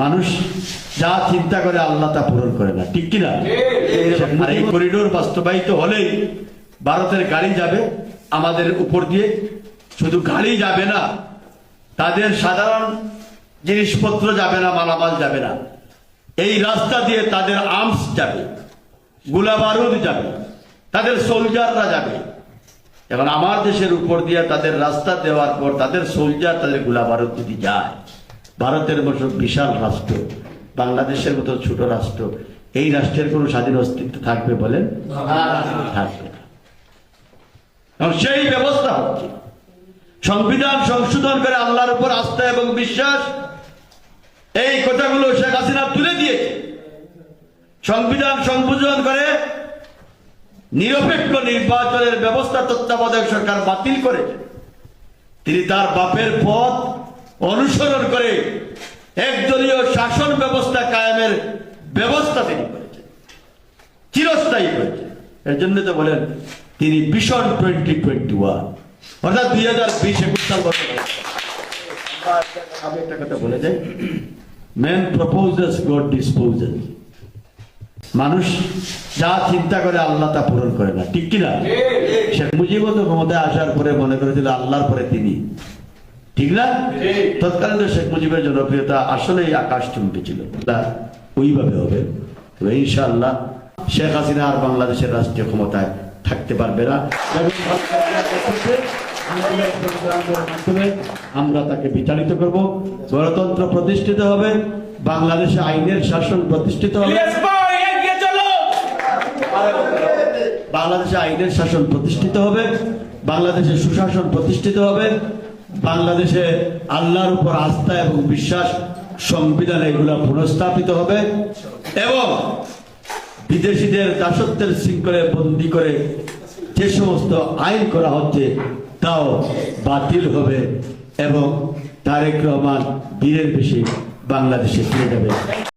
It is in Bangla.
মানুষ যা চিন্তা করে আল্লাহ তা পূরণ করে না, ঠিক কিনা? আর এই করিডোর বাস্তবায়িত হলেই ভারতের গাড়ি যাবে আমাদের উপর দিয়ে, শুধু গাড়ি যাবে না, তাদের সাধারণ জিনিসপত্র যাবে না, মালামাল যাবে না, এই রাস্তা দিয়ে তাদের আর্মস যাবে, গোলা বারুদ যাবে, তাদের সোলজাররা যাবে। এখন আমার দেশের উপর দিয়ে তাদের রাস্তা দেওয়ার পর তাদের সোলজার, তাদের গোলা বারুদ যদি যায়, ভারতের মতো বিশাল রাষ্ট্র, বাংলাদেশের মতো ছোট রাষ্ট্র, এই রাষ্ট্রের কোন স্বাধীন অস্তিত্ব থাকবে বলেন? থাকবে না। সেই ব্যবস্থা হচ্ছে সংবিধান সংশোধন করে আল্লাহর উপর আস্থা এবং বিশ্বাস, এই কথাগুলো শেখ হাসিনা তুলে দিয়েছে। সংবিধান সংশোধন করে নিরপেক্ষ নির্বাচনের ব্যবস্থা তত্ত্বাবধায়ক সরকার বাতিল করেছে। তিনি তার বাপের পথ অনুসরণ করে একদলীয় শাসন ব্যবস্থা কায়েমের ব্যবস্থা তিনি করেছেন, চিরস্থায়ী করেছেন। এর জন্য তো বলেন তিনি ভিশন 2021, অর্থাৎ 2020-21 আমি একটা কথা বলে যাই, ম্যান প্রপোজেস গড ডিসপোজেস। মানুষ যা চিন্তা করে আল্লাহ তা পূরণ করে না, ঠিক কিনা? শেখ মুজিবুর রহমান ক্ষমতায় আসার পরে মনে করেছিল আল্লাহর পরে তিনি, ঠিক না? তৎকালীন শেখ মুজিবের জনপ্রিয়তা আসলেই আকাশ চুম্বি ছিল। ওইভাবে হবে ইনশাআল্লাহ। শেখ হাসিনা আর বাংলাদেশের রাষ্ট্রীয় ক্ষমতায় থাকতে পারবে না। আমরা তাকে বিচারিত করব, গণতন্ত্র প্রতিষ্ঠিত হবে, বাংলাদেশে আইনের শাসন প্রতিষ্ঠিত হবে, বাংলাদেশে আইনের শাসন প্রতিষ্ঠিত হবে, বাংলাদেশে সুশাসন প্রতিষ্ঠিত হবে, বাংলাদেশে আল্লাহর উপর আস্থা এবং বিশ্বাস, সংবিধান এগুলা পুনঃস্থাপিত হবে, এবং বিদেশিদের দাসত্বের শৃঙ্খলে বন্দী করে যে সমস্ত আইন করা হচ্ছে তাও বাতিল হবে, এবং তারেক রহমান বীরের বেশি বাংলাদেশে ফিরে যাবে।